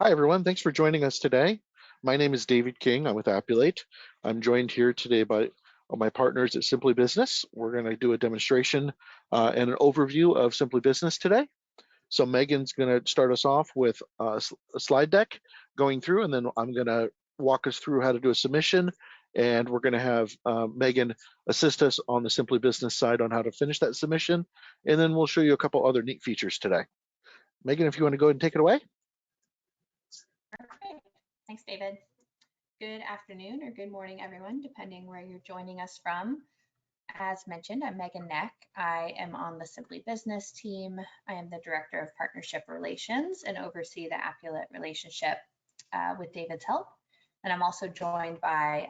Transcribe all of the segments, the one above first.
Hi, everyone. Thanks for joining us today. My name is David King. I'm with Appulate. I'm joined here today by my partners at Simply Business. We're going to do a demonstration and an overview of Simply Business today. So Megan's going to start us off with a slide deck going through, and then I'm going to walk us through how to do a submission. And we're going to have Megan assist us on the Simply Business side on how to finish that submission. And then we'll show you a couple other neat features today. Megan, if you want to go ahead and take it away. Perfect. Thanks, David. Good afternoon or good morning, everyone, depending where you're joining us from. As mentioned, I'm Megan Neck. I am on the Simply Business team. I am the Director of Partnership Relations and oversee the Appulate relationship with David's help. And I'm also joined by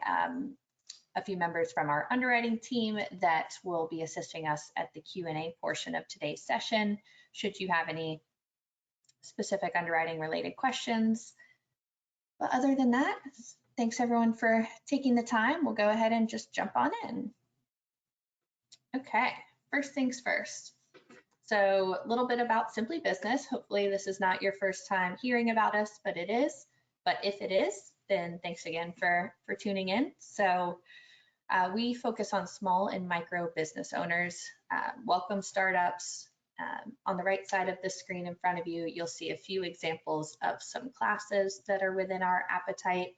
a few members from our underwriting team that will be assisting us at the Q&A portion of today's session. Should you have any specific underwriting related questions. But other than that, thanks everyone for taking the time. We'll go ahead and just jump on in. Okay, first things first. So a little bit about Simply Business. Hopefully this is not your first time hearing about us, but it is. But if it is, then thanks again for tuning in. So we focus on small and micro business owners, welcome startups. On the right side of the screen in front of you, you'll see a few examples of some classes that are within our appetite.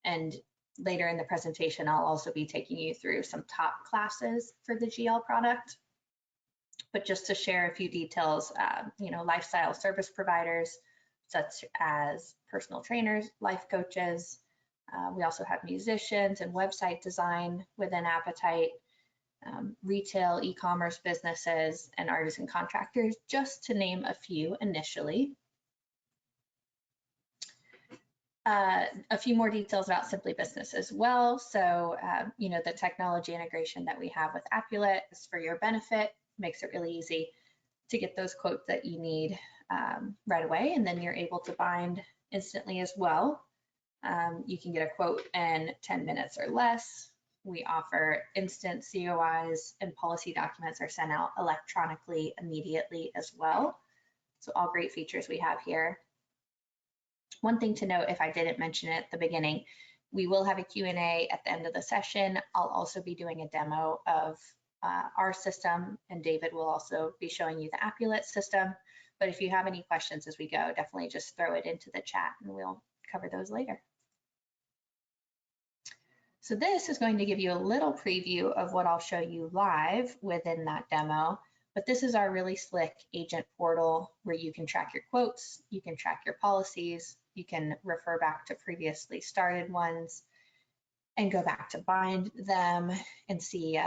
And later in the presentation, I'll also be taking you through some top classes for the GL product. But just to share a few details, lifestyle service providers, such as personal trainers, life coaches. We also have musicians and website design within appetite. Retail, e-commerce businesses, and artisan contractors, just to name a few initially. A few more details about Simply Business as well. So, the technology integration that we have with Appulate is for your benefit, makes it really easy to get those quotes that you need right away, and then you're able to bind instantly as well. You can get a quote in 10 minutes or less. We offer instant COIs, and policy documents are sent out electronically immediately as well. So all great features we have here. One thing to note, if I didn't mention it at the beginning, we will have a Q&A at the end of the session. I'll also be doing a demo of our system, and David will also be showing you the Appulate system. But if you have any questions as we go, definitely just throw it into the chat and we'll cover those later. So this is going to give you a little preview of what I'll show you live within that demo, but this is our really slick agent portal where you can track your quotes, you can track your policies, you can refer back to previously started ones and go back to bind them and see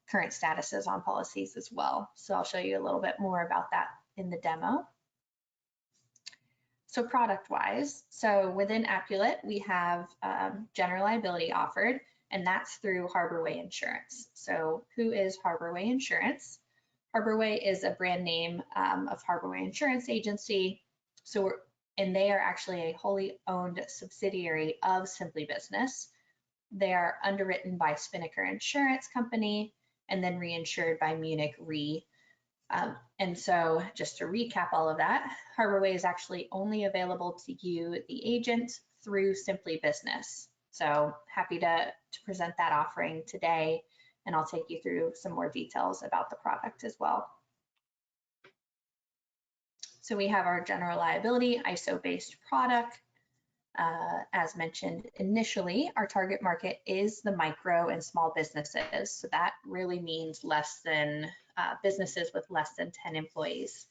current statuses on policies as well. So I'll show you a little bit more about that in the demo. So product-wise, so within Appulate, we have general liability offered, and that's through Harborway Insurance. So who is Harborway Insurance? Harborway is a brand name of Harborway Insurance Agency. And they are actually a wholly owned subsidiary of Simply Business. They are underwritten by Spinnaker Insurance Company and then reinsured by Munich Re. And so just to recap all of that, Harborway is actually only available to you, the agent, through Simply Business. So happy to present that offering today, and I'll take you through some more details about the product as well. So we have our general liability ISO-based product. As mentioned initially, our target market is the micro and small businesses. So that really means less than businesses with less than 10 employees.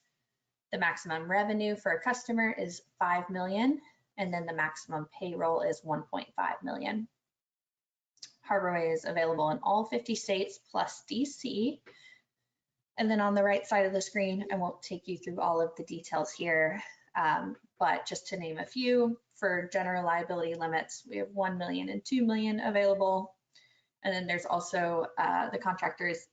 The maximum revenue for a customer is 5 million, and then the maximum payroll is 1.5 million. Harborway is available in all 50 states plus DC. And then on the right side of the screen, I won't take you through all of the details here, but just to name a few, for general liability limits, we have 1 million and 2 million available. And then there's also the contractor's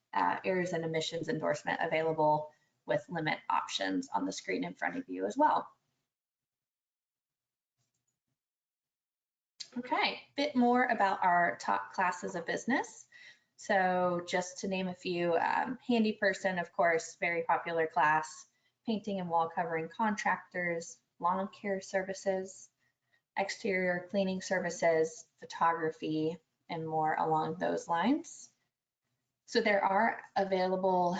errors and emissions endorsement available with limit options on the screen in front of you as well. Okay, bit more about our top classes of business. So just to name a few, handy person, of course, very popular class, painting and wall covering contractors, lawn care services, exterior cleaning services, photography, and more along those lines. So there are available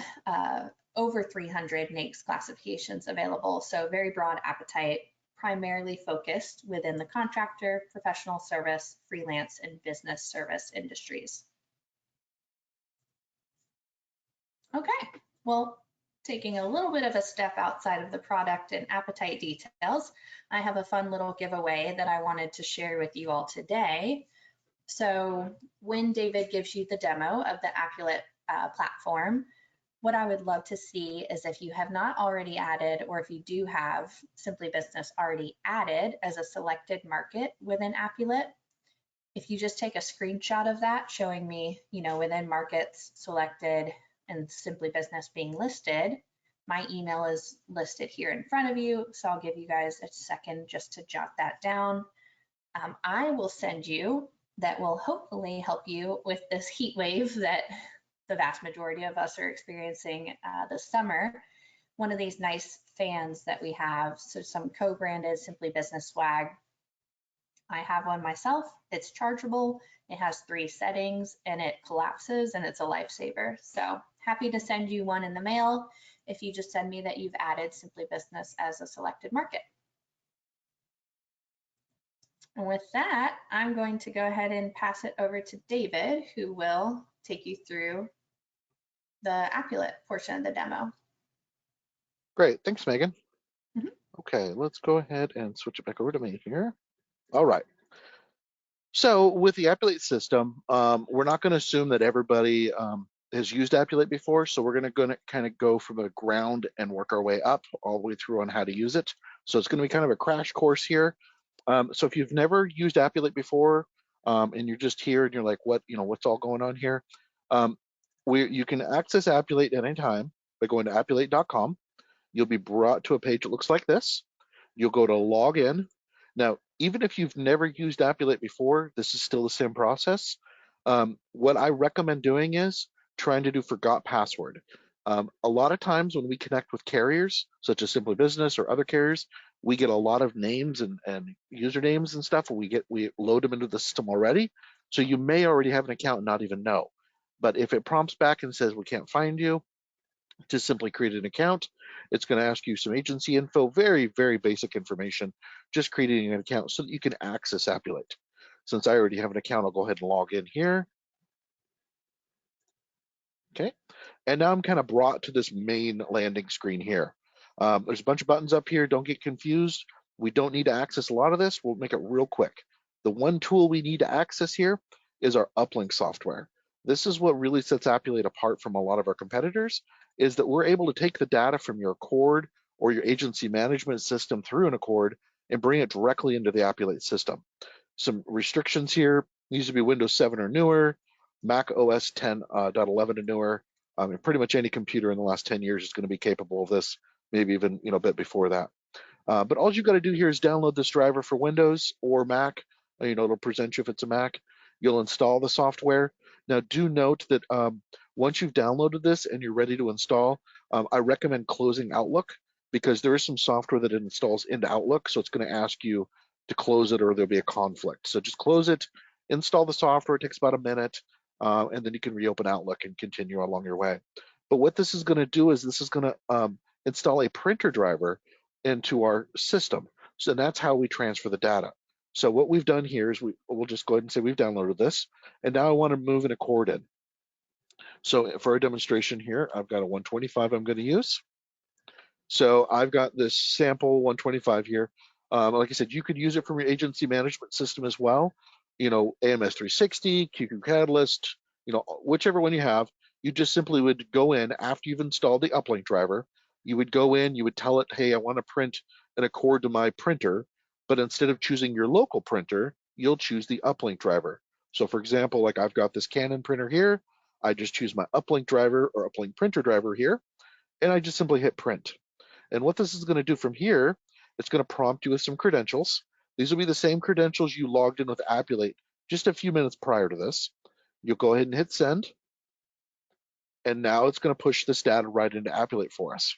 over 300 NAICS classifications available, so very broad appetite, primarily focused within the contractor, professional service, freelance, and business service industries. Okay, well, taking a little bit of a step outside of the product and appetite details, I have a fun little giveaway that I wanted to share with you all today. So when David gives you the demo of the Appulate platform, what I would love to see is if you have not already added, or if you do have Simply Business already added as a selected market within Appulate, if you just take a screenshot of that showing me, within markets selected and Simply Business being listed, my email is listed here in front of you. So I'll give you guys a second just to jot that down. I will send you, that will hopefully help you with this heat wave that the vast majority of us are experiencing this summer. One of these nice fans that we have, so some co-branded Simply Business swag. I have one myself. It's chargeable. It has 3 settings and it collapses and it's a lifesaver. So happy to send you one in the mail if you just send me that you've added Simply Business as a selected market. And with that, I'm going to go ahead and pass it over to David, who will take you through the Appulate portion of the demo. Great, thanks, Megan. Mhm. Okay, let's go ahead and switch it back over to me here. All right. So with the Appulate system, we're not going to assume that everybody has used Appulate before. So we're going to kind of go from the ground and work our way up all the way through on how to use it. So it's going to be kind of a crash course here. So if you've never used Appulate before, and you're just here and you're like, what's all going on here? You can access Appulate at any time by going to appulate.com. You'll be brought to a page that looks like this. You'll go to log in. Now, even if you've never used Appulate before, this is still the same process. What I recommend doing is trying to do forgot password. A lot of times when we connect with carriers, such as Simply Business or other carriers, we get a lot of names and usernames and stuff, and we load them into the system already. So you may already have an account and not even know. But if it prompts back and says we can't find you, just simply create an account. It's going to ask you some agency info, very, very basic information, just creating an account so that you can access Appulate. Since I already have an account, I'll go ahead and log in here. Okay, and now I'm kind of brought to this main landing screen here. There's a bunch of buttons up here. Don't get confused. We don't need to access a lot of this. We'll make it real quick. The one tool we need to access here is our uplink software. This is what really sets Appulate apart from a lot of our competitors, is that we're able to take the data from your Accord or your agency management system through an Accord and bring it directly into the Appulate system. Some restrictions here: needs to be Windows 7 or newer, Mac OS 10.11 and newer. And pretty much any computer in the last 10 years is going to be capable of this, maybe even a bit before that. But all you've got to do here is download this driver for Windows or Mac. It'll present you if it's a Mac. You'll install the software. Now, do note that once you've downloaded this and you're ready to install, I recommend closing Outlook, because there is some software that it installs into Outlook. So it's going to ask you to close it or there'll be a conflict. So just close it, install the software. It takes about a minute, and then you can reopen Outlook and continue along your way. But what this is going to do is this is going to install a printer driver into our system. So that's how we transfer the data. So what we've done here is we'll just go ahead and say we've downloaded this, and now I want to move an Accord in. So for our demonstration here, I've got a 125 I'm going to use. So I've got this sample 125 here. Like I said, you could use it from your agency management system as well. AMS 360, QQ Catalyst, whichever one you have. You just simply would go in after you've installed the uplink driver. You would go in, you would tell it, hey, I want to print an Accord to my printer, but instead of choosing your local printer, you'll choose the uplink driver. So for example, like I've got this Canon printer here, I just choose my uplink driver or uplink printer driver here, and I just simply hit print. And what this is going to do from here, it's going to prompt you with some credentials. These will be the same credentials you logged in with Appulate just a few minutes prior to this. You'll go ahead and hit send. And now it's going to push this data right into Appulate for us.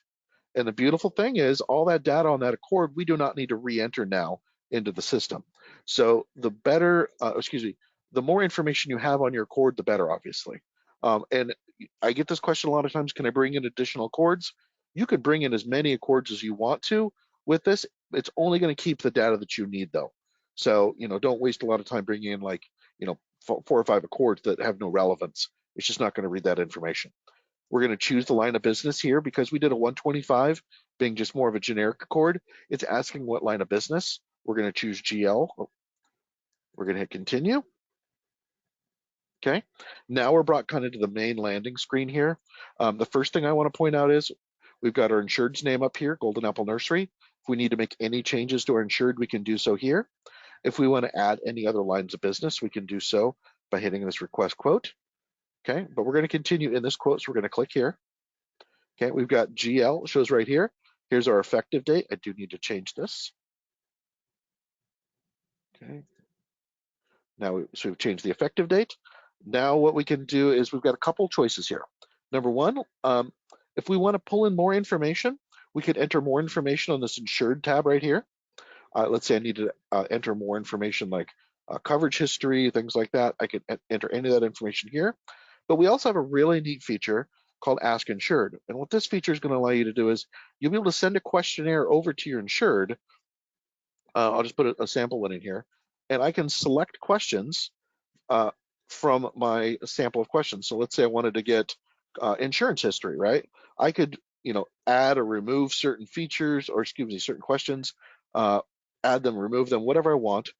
And the beautiful thing is all that data on that Accord, we do not need to re-enter now into the system. So the better, the more information you have on your Accord, the better, obviously. And I get this question a lot of times, can I bring in additional Accords? You could bring in as many Accords as you want to with this. It's only going to keep the data that you need though. So, don't waste a lot of time bringing in like, 4 or 5 Accords that have no relevance. It's just not going to read that information. We're going to choose the line of business here because we did a 125 being just more of a generic Accord. It's asking what line of business. We're going to choose GL. We're going to hit continue. Okay. Now we're brought kind of to the main landing screen here. The first thing I want to point out is we've got our insured's name up here, Golden Apple Nursery. If we need to make any changes to our insured, we can do so here. If we want to add any other lines of business, we can do so by hitting this request quote. Okay, but we're going to continue in this quote, so we're going to click here. Okay, we've got GL shows right here. Here's our effective date. I do need to change this. Okay, so we've changed the effective date. Now what we can do is we've got a couple choices here. Number one, if we want to pull in more information, we could enter more information on this insured tab right here. Let's say I need to enter more information like coverage history, things like that. I could enter any of that information here. But we also have a really neat feature called Ask Insured. And what this feature is going to allow you to do is you'll be able to send a questionnaire over to your insured. I'll just put a sample one in here. And I can select questions uh, from my sample of questions. So let's say I wanted to get insurance history, right? I could, add or remove certain features, or excuse me, certain questions, add them, remove them, whatever I want.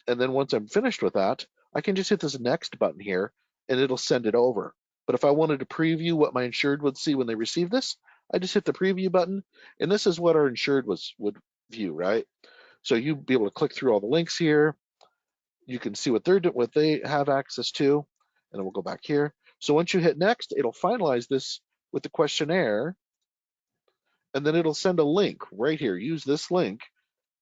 And then once I'm finished with that, I can just hit this next button here and it'll send it over. But if I wanted to preview what my insured would see when they receive this, I just hit the preview button, and this is what our insured would view, right? So you'd be able to click through all the links here. You can see what they have access to, and then we'll go back here. So once you hit next, it'll finalize this with the questionnaire, and then it'll send a link right here. Use this link,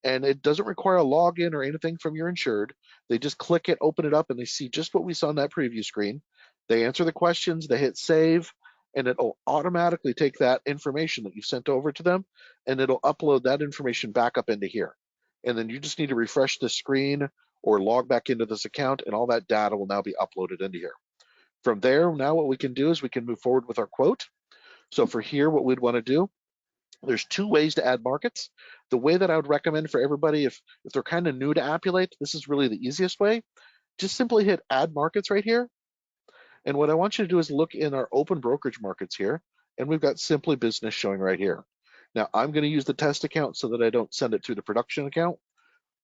and it doesn't require a login or anything from your insured. They just click it, open it up, and they see just what we saw on that preview screen. They answer the questions, they hit save, and it'll automatically take that information that you sent over to them, and it'll upload that information back up into here. And then you just need to refresh the screen or log back into this account, and all that data will now be uploaded into here. From there, now what we can do is we can move forward with our quote. So for here, what we'd want to do, there's 2 ways to add markets. The way that I would recommend for everybody, if they're kind of new to Appulate, this is really the easiest way. Just simply hit add markets right here. And what I want you to do is look in our open brokerage markets here, and we've got Simply Business showing right here. Now I'm going to use the test account so that I don't send it to the production account,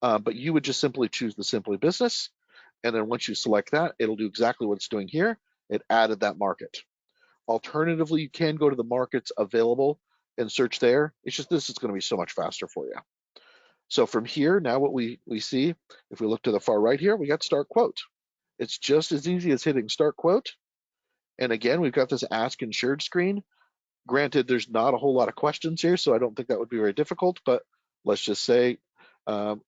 but you would just simply choose the Simply Business. And then once you select that, it'll do exactly what it's doing here. It added that market. Alternatively, you can go to the markets available and search there. It's just this is going to be so much faster for you. So from here, now what we see, if we look to the far right here, we got start quote. It's just as easy as hitting start quote. And again, we've got this ask insured screen. Granted, there's not a whole lot of questions here, so I don't think that would be very difficult, but let's just say we'll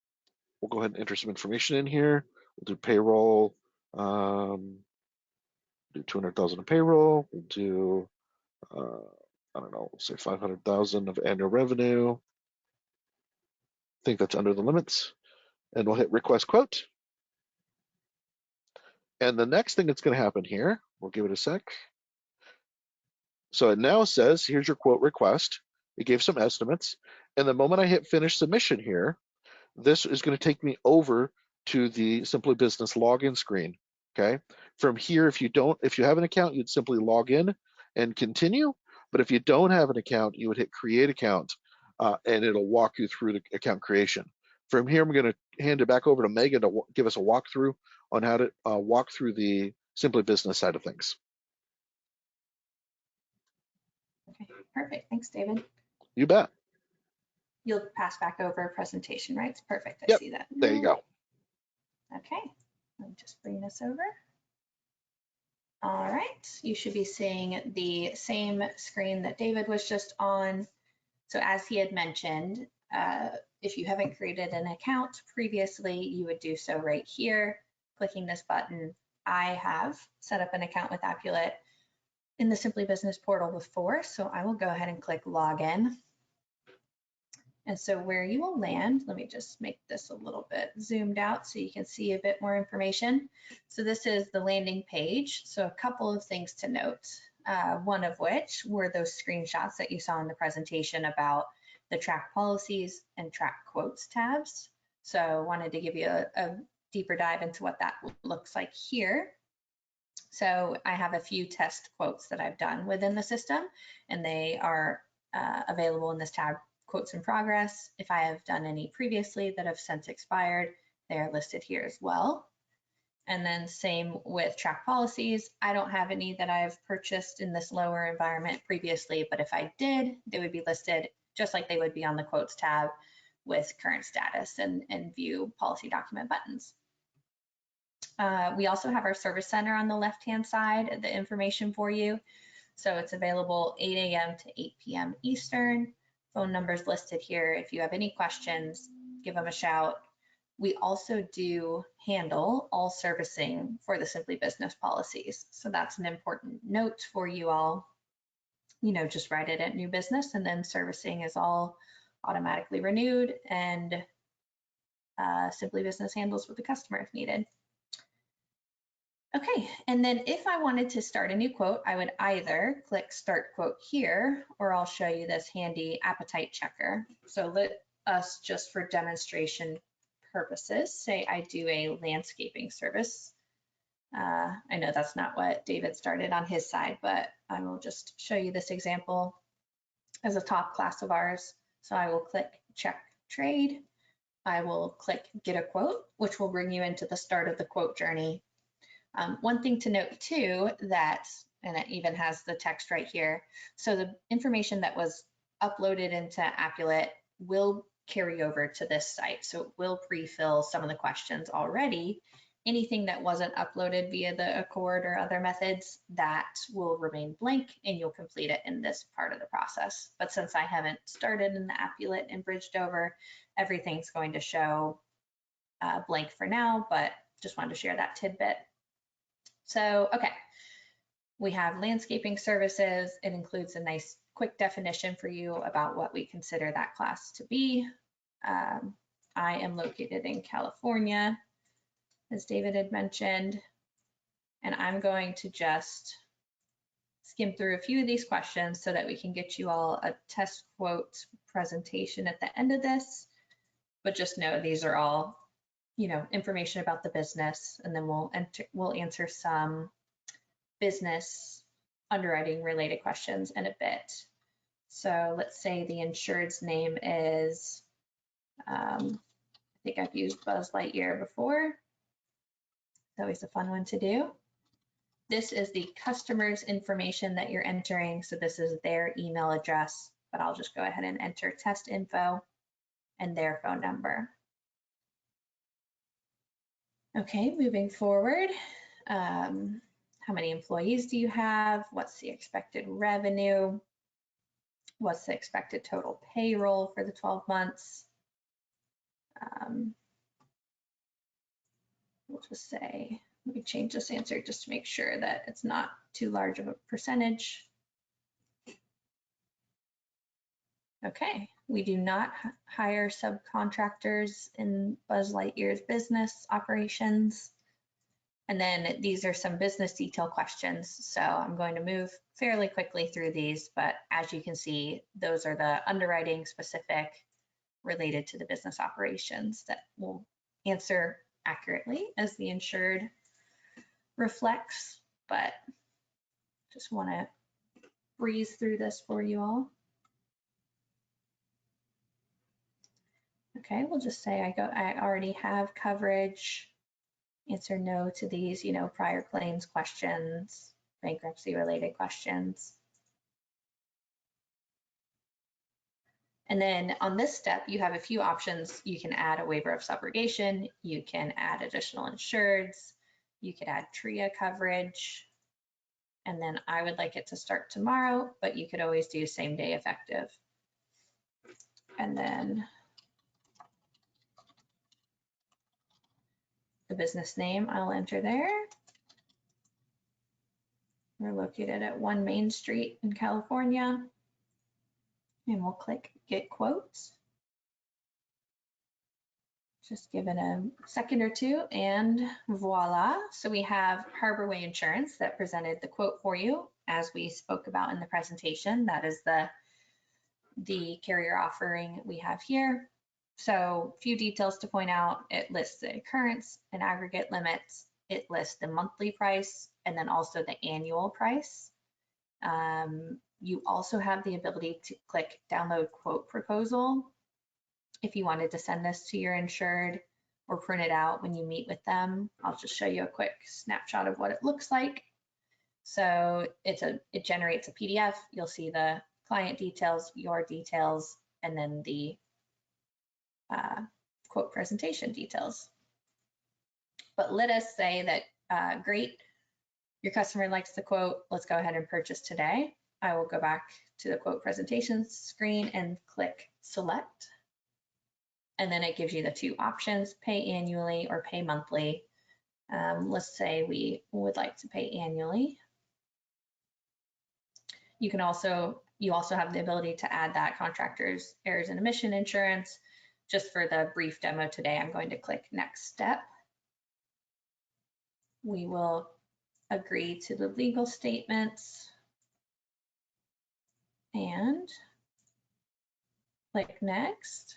go ahead and enter some information in here. We'll do payroll, do 200,000 of payroll. We'll do, I don't know, we'll say 500,000 of annual revenue. I think that's under the limits. And we'll hit request quote. And the next thing that's going to happen here, we'll give it a sec. So it now says, here's your quote request. It gave some estimates. And the moment I hit finish submission here, this is going to take me over to the Simply Business login screen. Okay. From here, if you have an account, you'd simply log in and continue. But if you don't have an account, you would hit create account, and it'll walk you through the account creation. From here, I'm going to hand it back over to Megan to give us a walkthrough on how to walk through the Simply Business side of things. Okay, perfect. Thanks, David. You bet. You'll pass back over a presentation, right? It's perfect. I Yep. see that. There you go. Okay, let me just bring this over. All right, you should be seeing the same screen that David was just on. So as he had mentioned, if you haven't created an account previously, you would do so right here, clicking this button. I have set up an account with Appulate in the Simply Business portal before, so I will go ahead and click login. And so where you will land, let me just make this a little bit zoomed out so you can see a bit more information. So this is the landing page. So a couple of things to note, one of which were those screenshots that you saw in the presentation about the track policies and track quotes tabs. So I wanted to give you a deeper dive into what that looks like here. So I have a few test quotes that I've done within the system, and they are available in this tab, quotes in progress. If I have done any previously that have since expired, they are listed here as well. And then same with track policies. I don't have any that I've purchased in this lower environment previously, but if I did, they would be listed just like they would be on the quotes tab with current status and view policy document buttons. We also have our service center on the left-hand side, the information for you. So it's available 8 a.m. to 8 p.m. Eastern. Phone numbers listed here. If you have any questions, give them a shout. We also do handle all servicing for the Simply Business policies. So that's an important note for you all. You know, just write it at new business, and then servicing is all automatically renewed, and Simply Business handles with the customer if needed. Okay, and then if I wanted to start a new quote, I would either click Start Quote here, or I'll show you this handy appetite checker. So let us, just for demonstration purposes, say I do a landscaping service. I know that's not what David started on his side, but I will just show you this example as a top class of ours. So I will click Check Trade. I will click Get a Quote, which will bring you into the start of the quote journey. One thing to note too, that, and it even has the text right here, so the information that was uploaded into Appulate will carry over to this site. So it will pre-fill some of the questions already. Anything that wasn't uploaded via the Accord or other methods, that will remain blank, and you'll complete it in this part of the process. But since I haven't started in the Appulate and bridged over, everything's going to show blank for now, but just wanted to share that tidbit. So, okay, we have landscaping services. It includes a nice quick definition for you about what we consider that class to be. I am located in California, as David had mentioned, and I'm going to just skim through a few of these questions so that we can get you all a test quote presentation at the end of this. But just know these are all, you know, information about the business, and then we'll answer some business underwriting related questions in a bit. So let's say the insured's name is, I think I've used Buzz Lightyear before. It's always a fun one to do. This is the customer's information that you're entering. So this is their email address, but I'll just go ahead and enter test info and their phone number. Okay, moving forward. How many employees do you have? What's the expected revenue? What's the expected total payroll for the 12 months? We'll just say, let me change this answer just to make sure that it's not too large of a percentage. Okay, we do not hire subcontractors in Buzz Lightyear's business operations. And then these are some business detail questions. So I'm going to move fairly quickly through these, but as you can see, those are the underwriting specific related to the business operations that will answer accurately as the insured reflects, but just want to breeze through this for you all. Okay, we'll just say I already have coverage. Answer no to these, you know, prior claims questions, bankruptcy related questions. And then on this step, you have a few options. You can add a waiver of subrogation. You can add additional insureds. You could add TRIA coverage. And then I would like it to start tomorrow, but you could always do same day effective. And then the business name I'll enter there. We're located at 1 Main Street in California. And we'll click Get Quotes. Just give it a second or two and voila. So we have Harborway Insurance that presented the quote for you as we spoke about in the presentation. That is the carrier offering we have here. So a few details to point out. It lists the occurrence and aggregate limits. It lists the monthly price and then also the annual price. You also have the ability to click download quote proposal if you wanted to send this to your insured or print it out when you meet with them. I'll just show you a quick snapshot of what it looks like. So it generates a PDF. You'll see the client details, your details, and then the quote presentation details. But let us say that, great, your customer likes the quote, let's go ahead and purchase today. I will go back to the quote presentation screen and click select. And then it gives you the two options, pay annually or pay monthly. Let's say we would like to pay annually. You also have the ability to add that contractor's errors and omission insurance. Just for the brief demo today, I'm going to click next step. We will agree to the legal statements and click next.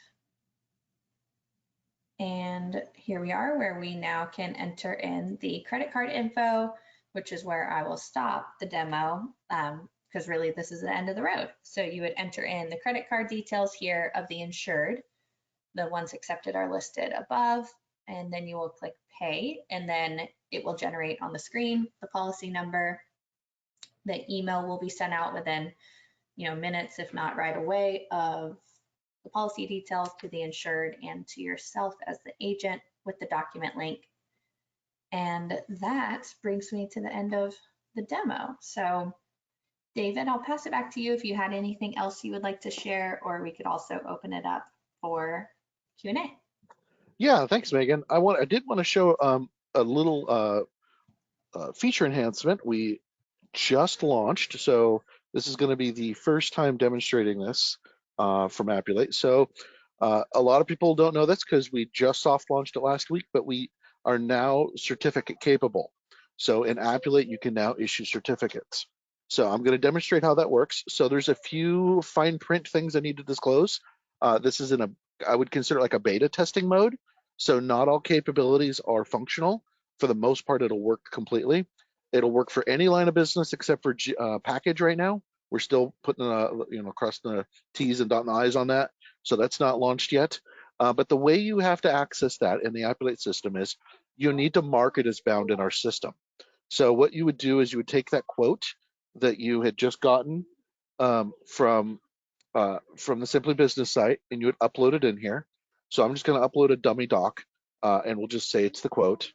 And here we are where we now can enter in the credit card info, which is where I will stop the demo because really this is the end of the road. So you would enter in the credit card details here of the insured. The ones accepted are listed above, and then you will click pay, and then it will generate on the screen the policy number. The email will be sent out within minutes, if not right away, of the policy details to the insured and to yourself as the agent with the document link. And that brings me to the end of the demo. So David, I'll pass it back to you if you had anything else you would like to share, or we could also open it up for Q&A. Yeah, thanks, Megan. I did want to show a little feature enhancement we just launched. So this is going to be the first time demonstrating this from Appulate. So a lot of people don't know this because we just soft launched it last week, but we are now certificate capable. So in Appulate, you can now issue certificates. So I'm going to demonstrate how that works. So there's a few fine print things I need to disclose. This is I would consider like a beta testing mode. So not all capabilities are functional. For the most part, it'll work completely. It'll work for any line of business except for package right now. We're still putting crossing the T's and dotting the I's on that. So that's not launched yet. But the way you have to access that in the Appulate system is you need to mark it as bound in our system. So what you would do is you would take that quote that you had just gotten from the Simply Business site, and you would upload it in here. So I'm just going to upload a dummy doc, and we'll just say it's the quote.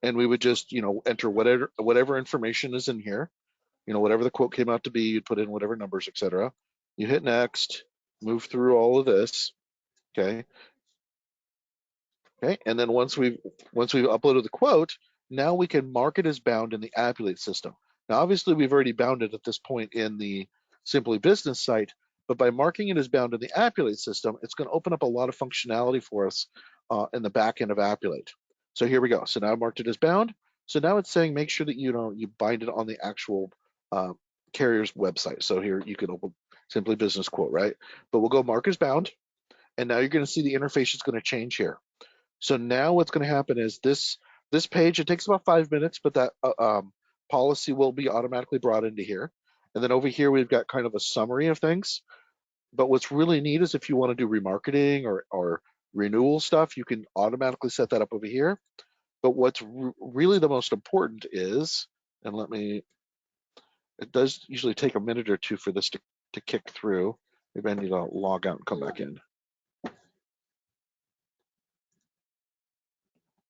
And we would just, enter whatever information is in here. Whatever the quote came out to be, you'd put in whatever numbers, etc. You hit next, move through all of this, okay? Okay, and then once we've uploaded the quote, now we can mark it as bound in the Appulate system. Now, obviously, we've already bound it at this point in the Simply Business site, but by marking it as bound in the Appulate system, it's going to open up a lot of functionality for us in the back end of Appulate. So here we go. So now I marked it as bound. So now it's saying make sure that you bind it on the actual carrier's website. So here you can open Simply Business quote, right? But we'll go mark as bound, and now you're going to see the interface is going to change here. So now what's going to happen is this page, it takes about 5 minutes, but that policy will be automatically brought into here. And then over here, we've got kind of a summary of things. But what's really neat is if you want to do remarketing or renewal stuff, you can automatically set that up over here. But what's really the most important is, and it does usually take a minute or two for this to kick through. Maybe I need to log out and come back in.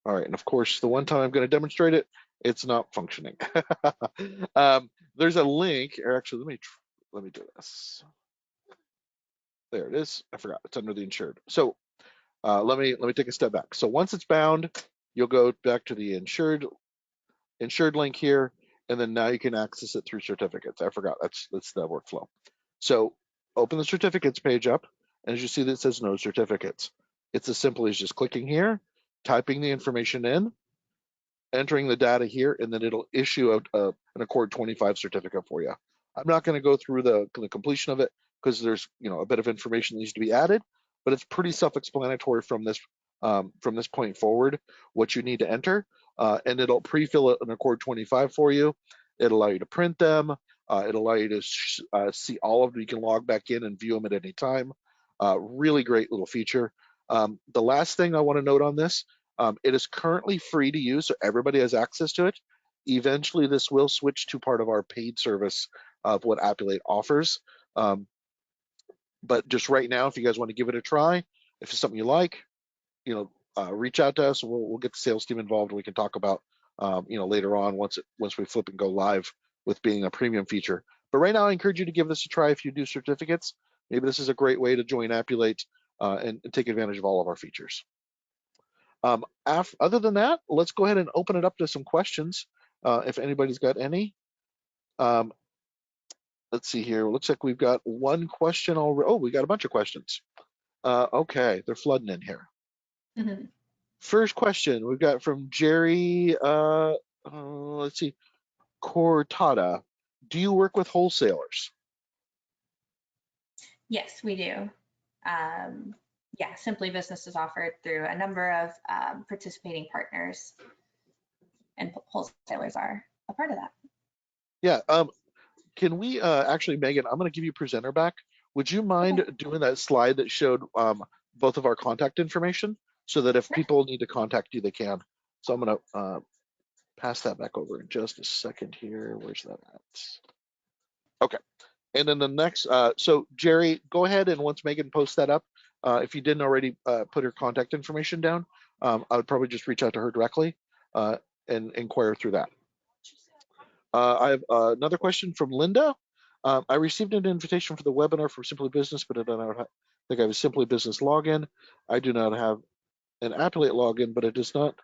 All right, and of course, the one time I'm going to demonstrate it, it's not functioning. There's a link, or actually, let me do this. There it is. I forgot. It's under the insured. So let me take a step back. So once it's bound, you'll go back to the insured link here, and then now you can access it through certificates. I forgot. That's the workflow. So open the certificates page up, and as you see, that says no certificates. It's as simple as just clicking here, typing the information in, entering the data here, and then it'll issue an Accord 25 certificate for you. I'm not going to go through the completion of it because there's a bit of information that needs to be added, but it's pretty self-explanatory from this point forward what you need to enter, and it'll pre-fill an Accord 25 for you. It'll allow you to print them. It'll allow you to see all of them. You can log back in and view them at any time. Really great little feature. The last thing I want to note on this, it is currently free to use, so everybody has access to it. Eventually, this will switch to part of our paid service of what Appulate offers. But just right now, if you guys want to give it a try, if it's something you like, reach out to us. And we'll get the sales team involved. And we can talk about, later on once we flip and go live with being a premium feature. But right now, I encourage you to give this a try if you do certificates. Maybe this is a great way to join Appulate and take advantage of all of our features. Other than that, let's go ahead and open it up to some questions if anybody's got any. Let's see here. It looks like we've got one question already. Oh, we got a bunch of questions. Okay, they're flooding in here. Mhm. First question we've got from Jerry. Let's see, Cortada. Do you work with wholesalers? Yes, we do. Yeah, Simply Business is offered through a number of participating partners, and wholesalers are a part of that. Yeah. Can we actually, Megan, I'm going to give you presenter back. Would you mind doing that slide that showed both of our contact information so that if people need to contact you, they can? So I'm going to pass that back over in just a second here. Where's that at? Okay. And then the next, so Jerry, go ahead and once Megan posts that up, if you didn't already put her contact information down, I would probably just reach out to her directly and inquire through that. I have another question from Linda. I received an invitation for the webinar from Simply Business, but I don't think I have a Simply Business login. I do not have an Appulate login, but it does not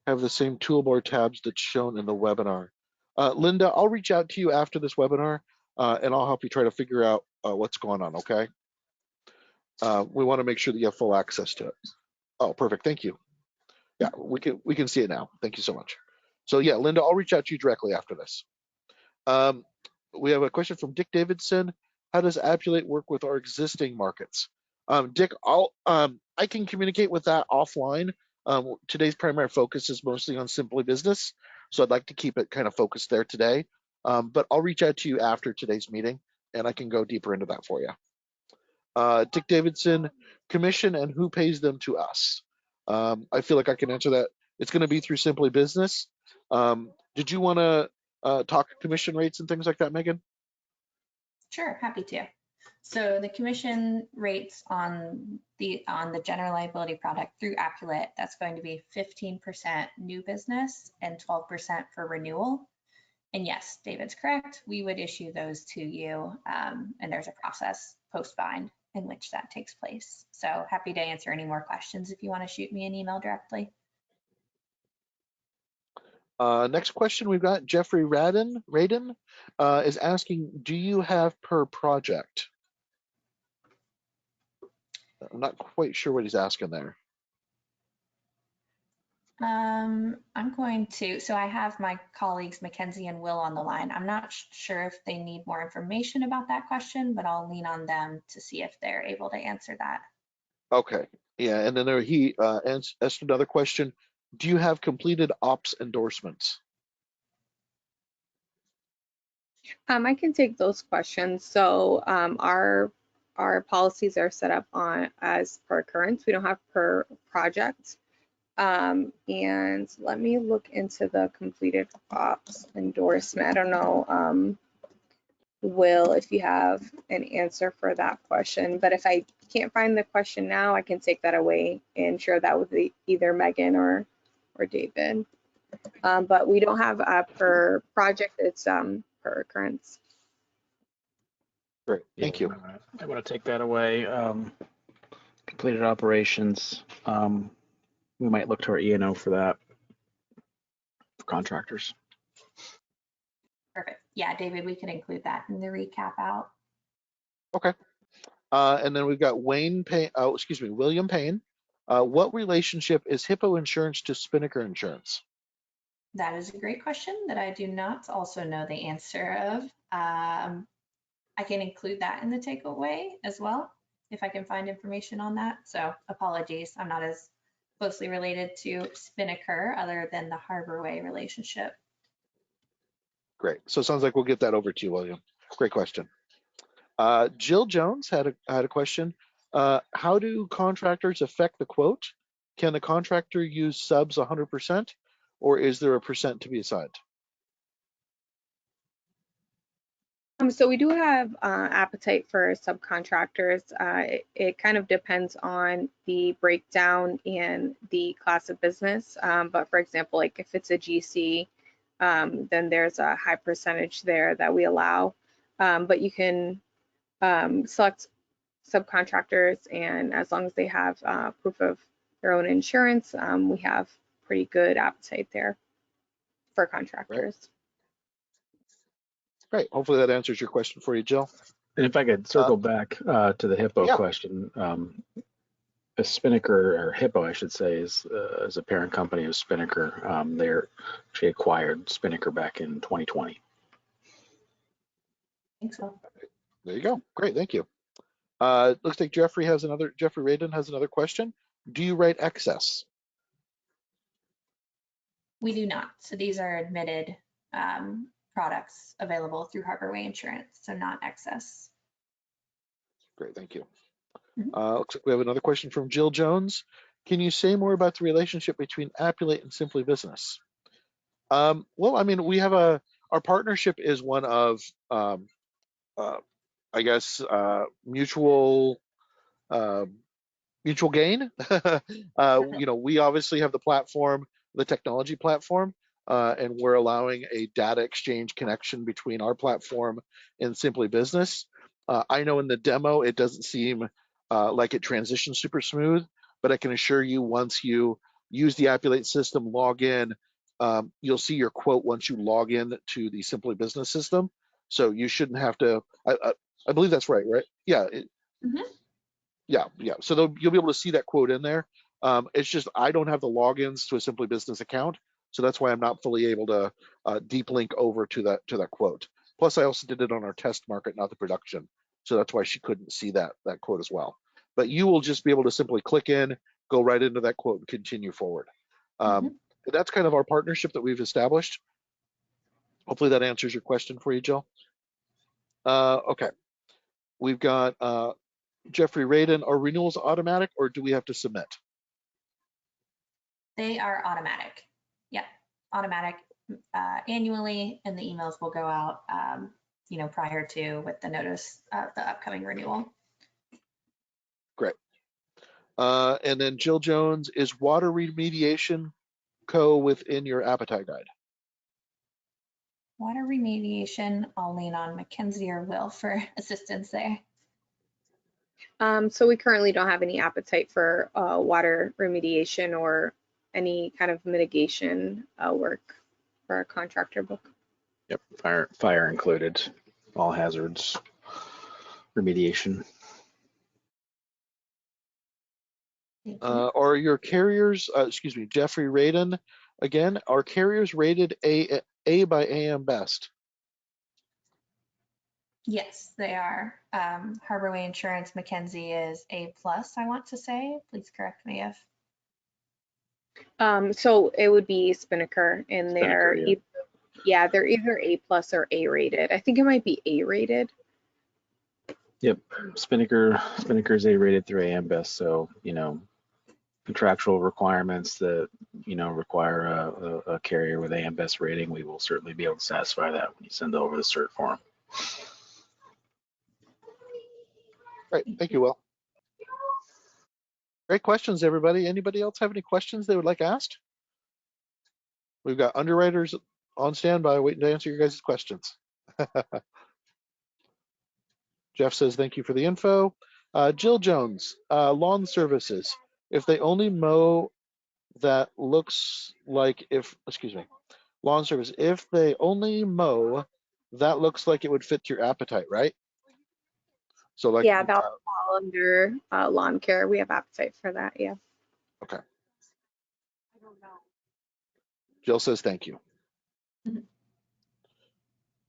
have the same toolbar tabs that's shown in the webinar. Linda, I'll reach out to you after this webinar, and I'll help you try to figure out what's going on, okay? We want to make sure that you have full access to it. Oh, perfect. Thank you. Yeah, we can see it now. Thank you so much. So yeah, Linda, I'll reach out to you directly after this. We have a question from Dick Davidson. How does Appulate work with our existing markets? Dick, I can communicate with that offline. Today's primary focus is mostly on Simply Business, so I'd like to keep it kind of focused there today. But I'll reach out to you after today's meeting, and I can go deeper into that for you. Dick Davidson, commission and who pays them to us? I feel like I can answer that. It's going to be through Simply Business. Did you want to talk commission rates and things like that, Megan? Sure, happy to. So the commission rates on the general liability product through Appulate, that's going to be 15% new business and 12% for renewal. And yes, David's correct. We would issue those to you, and there's a process post-bind in which that takes place. So happy to answer any more questions if you want to shoot me an email directly. Next question we've got Jeffrey Radin is asking, do you have per project? I'm not quite sure what he's asking there. I'm going to, so I have my colleagues Mackenzie and Will on the line. I'm not sure if they need more information about that question, but I'll lean on them to see if they're able to answer that. Okay, yeah, and then he asked another question. Do you have completed ops endorsements? I can take those questions. So our policies are set up on as per occurrence. We don't have per project. And let me look into the completed ops endorsement. I don't know, Will, if you have an answer for that question, but if I can't find the question now, I can take that away and share that with either Megan or David. But we don't have a per project, it's per occurrence. Great, thank you. I want to take that away. Completed operations. We might look to our E&O for that, for contractors. Perfect. Yeah, David, we can include that in the recap out. Okay. And then we've got William Payne. What relationship is Hippo Insurance to Spinnaker Insurance? That is a great question that I do not also know the answer of. I can include that in the takeaway as well, if I can find information on that. So apologies, I'm not as closely related to Spinnaker other than the Harborway relationship. Great. So it sounds like we'll get that over to you, William. Great question. Jill Jones had a question. How do contractors affect the quote? Can the contractor use subs 100%, or is there a percent to be assigned? So we do have appetite for subcontractors. It kind of depends on the breakdown and the class of business. But for example, like if it's a GC, then there's a high percentage there that we allow. But you can select subcontractors, and as long as they have proof of their own insurance, we have pretty good appetite there for contractors. Great. Hopefully that answers your question for you, Jill. And if I could circle back to the Hippo Yeah. question, a Spinnaker, or Hippo, I should say, is a parent company of Spinnaker. They're actually acquired Spinnaker back in 2020. I think so. There you go. Great. Thank you. Looks like Jeffrey Radin has another question. Do you write excess? We do not. So these are admitted products available through Harborway Insurance, so not excess. Great. Thank you. Mhm. Looks like we have another question from Jill Jones. Can you say more about the relationship between Appulate and Simply Business? Well, I mean, our partnership is one of, I guess, mutual gain. We obviously have the platform, the technology platform, and we're allowing a data exchange connection between our platform and Simply Business. I know in the demo it doesn't seem like it transitions super smooth, but I can assure you once you use the Appulate system, log in, you'll see your quote once you log in to the Simply Business system. So you shouldn't have to. I believe that's right? Yeah. Mhm. Yeah. So you'll be able to see that quote in there. It's just I don't have the logins to a Simply Business account, so that's why I'm not fully able to deep link over to that quote. Plus, I also did it on our test market, not the production, so that's why she couldn't see that quote as well. But you will just be able to simply click in, go right into that quote, and continue forward. That's kind of our partnership that we've established. Hopefully, that answers your question for you, Jill. Okay, we've got Jeffrey Radin. Are renewals automatic, or do we have to submit? They are automatic. Yep, automatic annually, and the emails will go out, prior to with the notice of the upcoming renewal. Great. And then Jill Jones, is water remediation within your appetite guide? Water remediation, I'll lean on Mackenzie or Will for assistance there. So we currently don't have any appetite for water remediation or any kind of mitigation work for our contractor book. Yep, fire included, all hazards, remediation. Are your carriers, Jeffrey Radin, again, are carriers rated A by AM Best? Yes, they are. Harborway Insurance Mackenzie is A+, I want to say. Please correct me if. So it would be Spinnaker, and Spinnaker, yeah. they're either A+ or A rated. I think it might be A rated. Yep, Spinnaker's A rated through AM Best, so contractual requirements that require a carrier with AM Best rating, we will certainly be able to satisfy that when you send over the cert form. Great, thank you, Will. Great questions, everybody. Anybody else have any questions they would like asked? We've got underwriters on standby waiting to answer your guys' questions. Jeff says, thank you for the info. Jill Jones, lawn services. If they only mow that looks like lawn service. If they only mow, that looks like it would fit your appetite, right? So Yeah, that'll fall under lawn care. We have appetite for that, yeah. Okay. Jill says thank you. Mhm.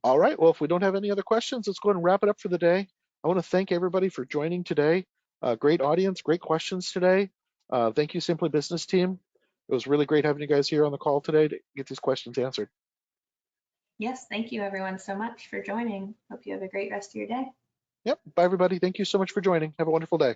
All right. Well, if we don't have any other questions, let's go ahead and wrap it up for the day. I want to thank everybody for joining today. Great audience, great questions today. Thank you, Simply Business team. It was really great having you guys here on the call today to get these questions answered. Yes, thank you everyone so much for joining. Hope you have a great rest of your day. Yep. Bye, everybody. Thank you so much for joining. Have a wonderful day.